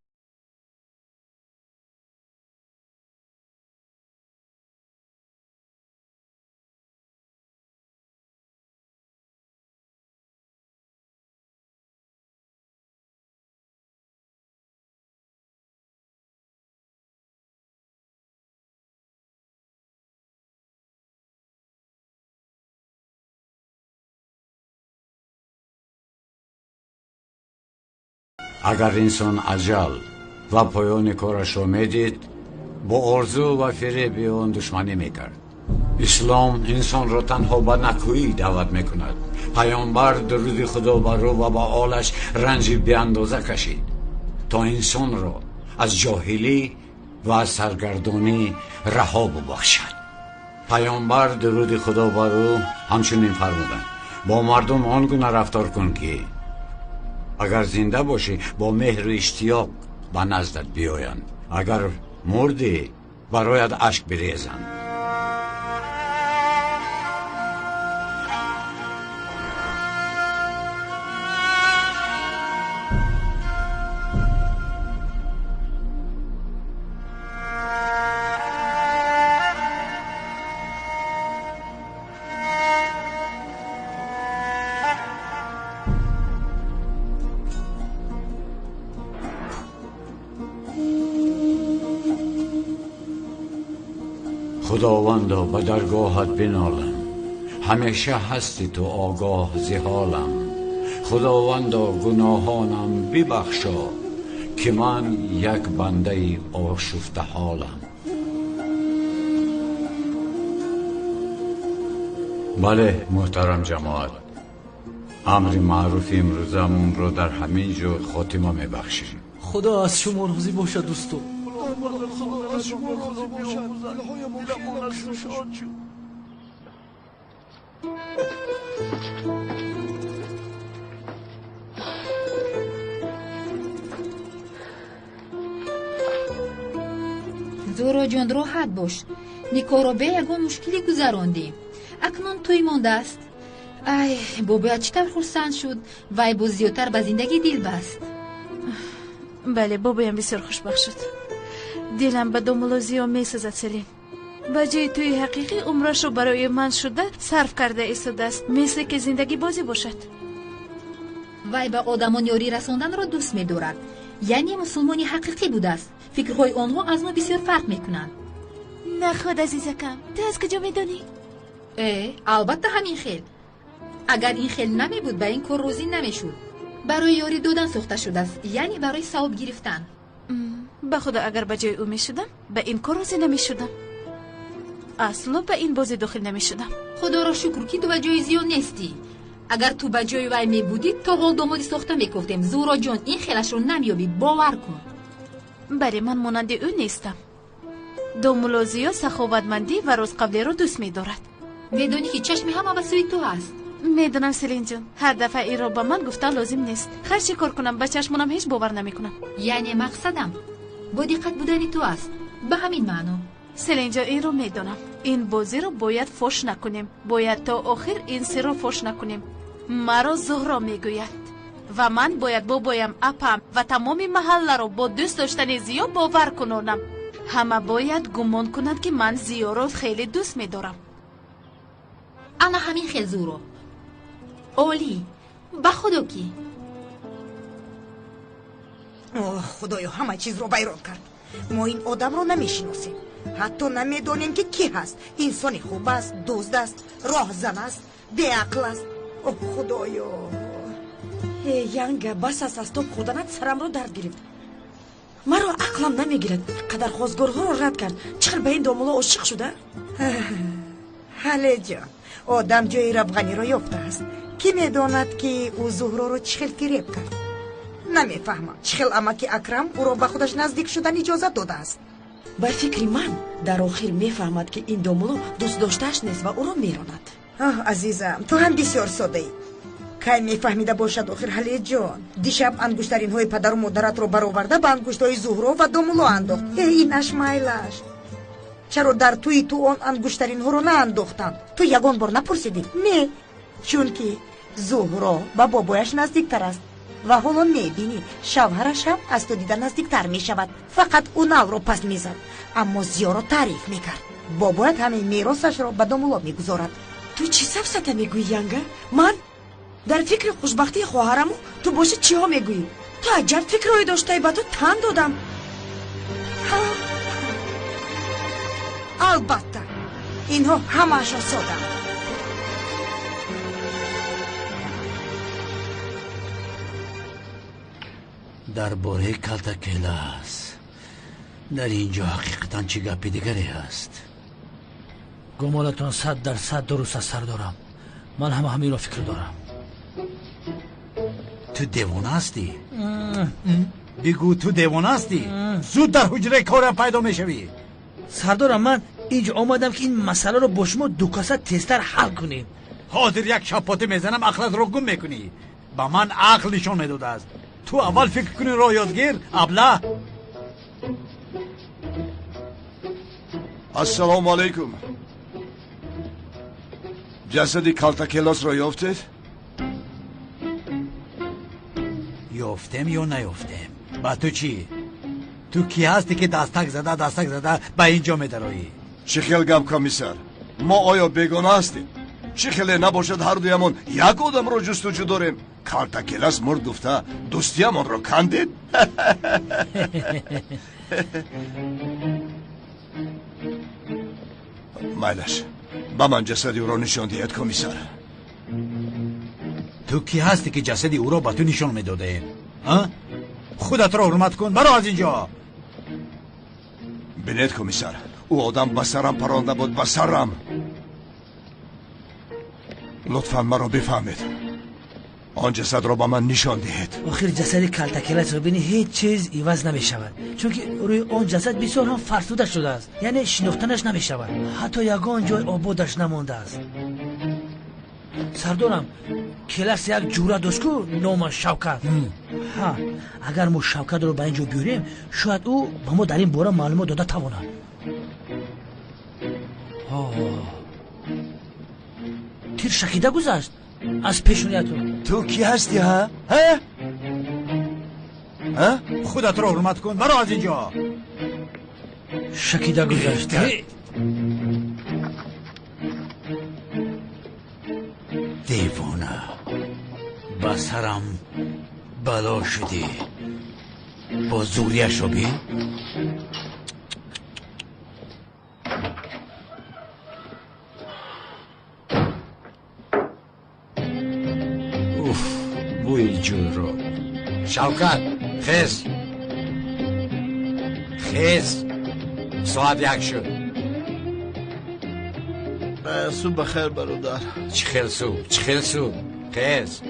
اگر انسان اجل و پایان کارش را میدید با آرزو و فریب آن دشمنی میکرد. اسلام انسان را تنها به نکویی دعوت میکند. پیامبر درود خدا بر او و با آلش رنج بی اندازه کشید تا انسان را از جاهلی و از سرگردانی رها ببخشد. پیامبر درود خدا بر او همچنین فرمودند با مردم آنگونه رفتار کن که اگر زنده باشی با مهر و اشتیاق به نزدت بیایند، اگر مردی برایت اشک بریزند. خداوندا به درگاهت بنالم، همیشه هستی تو آگاه ز حالم. خداوندا گناهانم ببخشا که من یک بنده آشفته حالم. بله محترم جماعت، امر معروف امروزمون رو در همین جا خاتمه میبخشیم. خدا از شما راضی باشه دوستو. زورا جان راحت باش. نیکو را به یگان مشکلی گذراندیم. اکنون توی مانده است. ай бобояд чӣ тавр хурсанд шуд. вай боз зиёдтар ба зиндагӣ дил баст. бале бобоям бисёр хушбахт шуд. дилам ба домуло зиё месазад селин. ба ҷои тӯи ҳақиқӣ умрашро барои ман шуда сарф карда истодааст, мисли ки зиндагӣ бозӣ бошад. вай ба одамон ёрӣ расонданро дӯст медорад, яъне мусулмони ҳақиқӣ будааст. фикрҳои онҳо аз мо бисёр фарқ мекунанд. нахуд азизакам, ту аз куҷо медонӣ? албатта ҳамин хел. агар ин хел намебуд ба ин кор розӣ намешуд. барои ёрӣ додан сохта шудааст, яъне барои савоб гирифтан. ба худо агар ба ҷои ӯ мешудам, ба ин кор розӣ намешудам. асло ба ин бозӣ дохил намешудам. худоро шукр ки ту ба ҷои зиён нестӣ. агар ту ба ҷои вай мебудӣ, то ҳол домодӣ сохта мекуфтем. зуҳро ҷон, ин хелашро намёбӣ, бовар кун. бале ман монанди ӯ нестам. домуло зиё саховатмандӣ ва ростқавлиро дӯст медорад. медонӣ ки чашми ҳама ба сӯи ту аст. медонам селин ҷон, ҳар дафъа инро ба ман гуфтан лозим нест. ҳар чӣ кор кунам ба чашмонам ҳеҷ бовар намекунам. яъне мақсадам бо диққат будани ту аст. ба ҳамин маъно. селин ҷон, инро медонам. ин бозиро бояд фош накунем. бояд то охир ин сирро фош накунем. маро зуҳро мегӯяд ва ман бояд бобоям, апам ва тамоми маҳалларо бо дӯст доштани зиё бовар кунонам. ҳама бояд гумон кунанд ки ман зиёро хеле дӯст медорам. ана ҳамин хел зуҳро. олӣ. ба худо ки худоё ҳама чизро вайрон кард. мо ин одамро намешиносем. ҳатто намедонем ки кӣ ҳаст. инсони хуб аст, дӯст аст, роҳзан аст, беақл аст. худоё. янга бас аст аз тоб хӯрданат сарамро дард гирифт. маро ақлам намегирад. қадар хозгорҳоро рад кард. чӣ хел ба ин домуло ошиқ шуда? ҳале ҷон, одам ҷои равғаниро ёфтааст. кӣ медонад ки ӯ зуҳроро чӣ хел фиреб кард? намефаҳмам чӣ хел амаки акрам ӯро ба худаш наздик шудан иҷозат додааст. ба фикри ман дар охир мефаҳмад ки ин домуло дӯст доштааш нест ва ӯро меронад. азизам, ту ҳам бисёр соддаӣ. кай мефаҳмида бошад охир ҳале ҷон. дишаб ангуштаринҳои падару модаратро бароварда ба ангуштҳои зуҳро ва домуло андохт. инаш майлаш. чаро дар тӯи ту он ангуштаринҳоро наандохтанд? ту ягон бор напурсидӣ? не, чунки зуҳро ба бобояш наздиктар аст ва ҳоло мебинӣ шавҳараш ҳам аз ту дида наздиктар мешавад. фақат ӯ навро пас мезад, аммо зиёро таъриф мекард. бобояд ҳамин меросашро ба домуло мегузорад. ту чӣ сафсата мегӯӣ янга? ман дар фикри хушбахтии хоҳараму ту боши чиҳо мегӯӣ? ту аҷаб фикрҳое доштаӣ, ба ту тан додам. албатта инҳо ҳамаашон соддаанд. дар бораи калтакелас дар ин ҷо ҳақиқатан чӣ гапи дигаре ҳаст? гумонатон 100% дуруст аз сар дорам. ман ҳама ҳаминро фикр дорам. ту девона ҳастӣ? бигӯ, ту девона ҳастӣ? зуд дар ҳуҷраи корам пайдо мешавӣ. сардорам, ман инҷо омадам ки ин масъаларо бо шумо дукаса тезтар ҳал кунем. ҳозир як шапоти мезанам, ақлатро гум мекунӣ. ба ман ақл нишон медодааст. ту аввал фикр кунӣ, роҳ ёдгир абла. ассалому алайкум. ҷасади калтакелосро ёфтед? ёфтем ё наёфтем, ба ту чӣ? ту кӣ ҳастӣ ки дастак зада ба ин ҷо медароӣ? чӣ хел гап, комиссар? мо оё бегона ҳастем? чӣ хеле набошад ҳардуямон як одамро ҷустуҷӯ дорем? калтакелас мурд гуфта дӯстиамонро кандед? майлаш, ба ман ҷасади ӯро нишон диҳед, комиссар. ту кӣ ҳастӣ ки ҷасади ӯро ба ту нишон медодаем? худатро ҳурмат кун, баро аз ин ҷо. бинед, комиссар, ӯ одам ба сарам паронда буд, ба сарам. лутфан маро бифаҳмед. он ҷасадро ба ман нишон диҳед. охир ҷасади калтакеласро бини ҳеҷ чиз иваз намешавад, чунки рӯи он ҷасад бисёр ҳам фарсуда шудааст, яъне шинохтанаш намешавад. ҳатто ягон ҷой ободаш намондааст. сардорам, келас як ҷура дост ку номаш Шавкат. агар мо Шавкатро ба ин ҷо биёрем, шояд ӯ ба мо дар ин бора маълумот дода тавонад. тир шакида гузашт. از پیشونیت رو. تو کی هستی ها؟ ها؟ خودت رو حرمت کن برو از اینجا. شکیده گذاشته دیوانه با سرم بلا شدی با زوریش رو بین. بوی جون رو. شوکت خیز ساعت 1 شد. صبح بخیر برادر. چه خیل صبح خیز.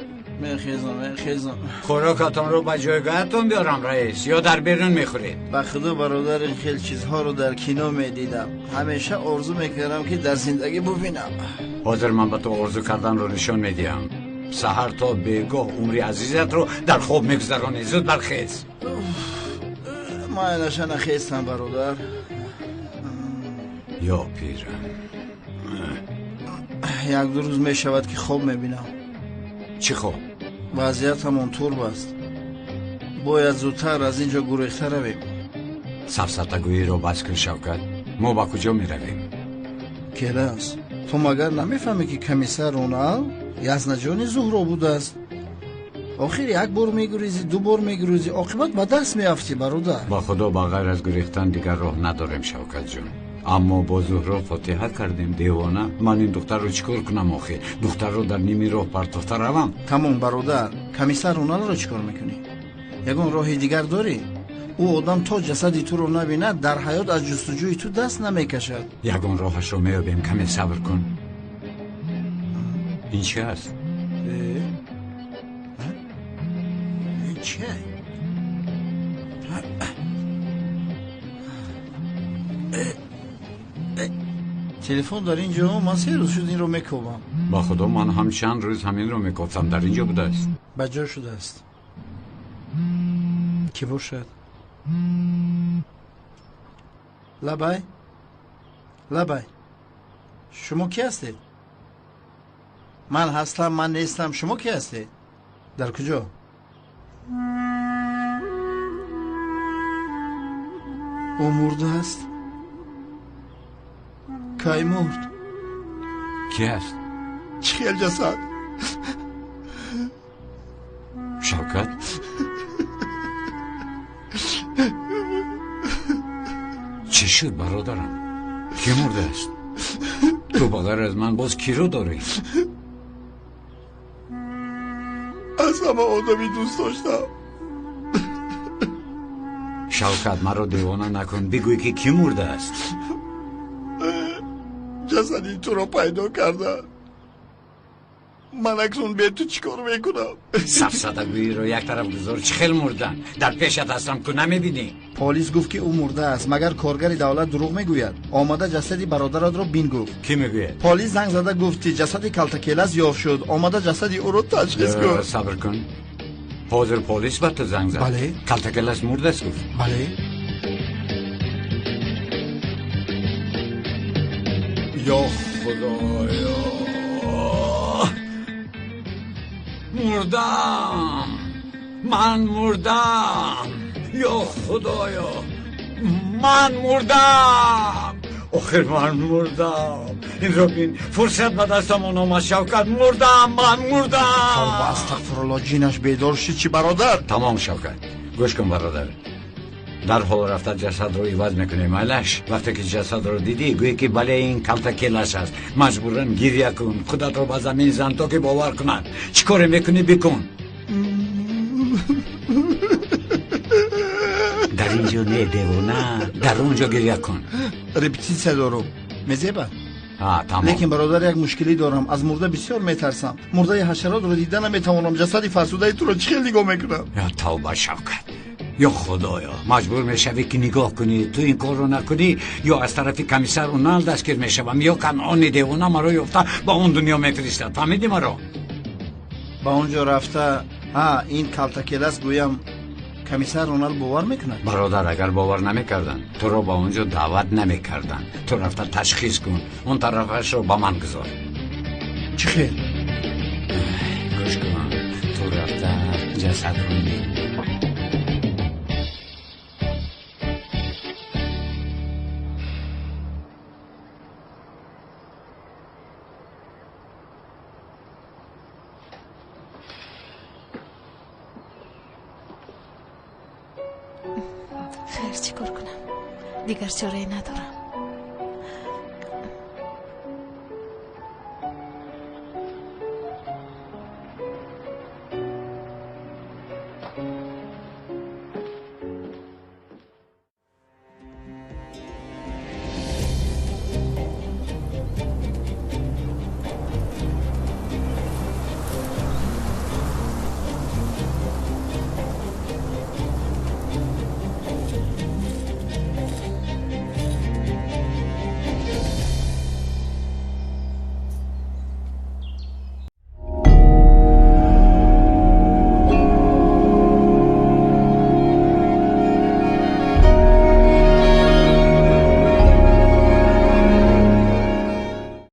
میخیزم. خوراکاتون رو به جایگاهتون بیارم رئیس یا در بیرون میخورید؟ به خدا برادر این خیلی چیزها رو در کینو میدیدم. همیشه آرزو میکردم که در زندگی ببینم. حاضر من به تو آرزو کردن رو نشون میدیم. سحر تا بیگاه عمری عزیزت رو در خواب میگذرانی. زود برخیز. من نشان خیستم برادر. یا پیرم. 1-2 روز میشود که خواب میبینم. چی خوب؟ وضعیت هم اونطور بست. باید زودتر از اینجا گریخته رویم. سفسطگویی رو بس کن شوکت. ما با کجا میرویم؟ کلاس تو مگر نمیفهمی که کمیسر رونال یزنجانی زهرا بوده است؟ آخر 1 بار میگریزی 2 بار میگریزی عاقبت به دست میافتی برادر. با خدا با غیر از گریختن دیگر راه نداریم شوکت جون. اما با زهرا فاتحه کردیم. دیوانه من این دختر رو چیکار کنم آخه؟ دختر رو در نیمی راه پرتافته روم؟ تمام برادر. کمیسر رونال رو چیکار میکنی؟ یگان راه دیگر داری؟ او آدم تا جسدی تو رو نبیند در حیات از جستجوی تو دست نمیکشد. یگان راهش رو میابیم. کمی صبر کن. این چی هست؟ این چیه؟ تلفن در اینجا. من 3 روز شد این رو میکوبم. با خدا من هم چند روز همین رو میکوفتم. در اینجا بوده است. بجا شده است. کی باشد؟ لبای شما کی هستید؟ من هستم. من نیستم. شما کی هستید؟ در کجا؟ او مرده است. کی مرد؟ کی هست؟ چیه جسد؟ شوکت چی شد برادرم؟ کی مرده است؟ تو بغیر از من باز کی رو داری؟ از همه آدمی دوست داشتم. شوکت مرا دیوانه نکن. بگوی که کی مرده است؟ جسدی تو رو پیدا کرده. من اکنون به تو چیکار میکنم؟ سفسطگویی رو یک طرف گذار. چه خیل مردن در پیشت هستم تو نمیبینی؟ پلیس گفت که او مرده است. مگر کارگر دولت دروغ میگوید؟ آمده جسدی برادرت رو بین گفت. کی میگوید؟ پلیس زنگ زده گفتی جسدی کلتکیلس یافت شد. آمده جسدی او رو تشخیص کن. صبر کن. حاضر پلیس به تو زنگ زد؟ بله. کلتکیلس مرده است گفت؟ بله. یا خدایا مردم. من مردم. یا خدایا من مردم. آخر من مردم. این رو بین. فرصت به دستم آمد شوکت. مردم. من مردم. توبه استغفرالله. جینش بیدار شد چی برادر؟ تمام شوکت. گوش کن برادر. در حال رفته جسد رو عوض میکنیم. علش وقتی که جسد رو دیدی گویی که بله این کلتکیلس است. مجبورن گریه کن. خودت رو به زمین زن تا که باور کنند. چی کار میکنی بکن. در اینجا نه دیوانه. در اونجا گریه کن. رپتیسیون دارم. میزیبه. تمام. لیکن برادر یک مشکلی دارم. از مرده بسیار میترسم. مرده حشرات رو دیدن نمیتوانم. جسدی فرسوده تو رو چه نگاه میکنم؟ یا توبه شوکت. یا خدایا مجبور میشوی که نگاه کنی. تو این کار رو نکنی یا از طرف کمیسر رونال دستگیر میشوم یا کنعان دیوانه مرا یافته با اون دنیا میفرستد. فهمیدی مرا؟ با اونجا رفته. این کلتکیلس گویم کمیسر رونال باور میکنه؟ برادر اگر باور نمیکردن تو رو با اونجا دعوت نمیکردن. تو رفته تشخیص کن. اون طرفش رو با من گذار. چه خیل؟ صدرونی. خیر چی کار کنم؟ دیگر چاره ندارم.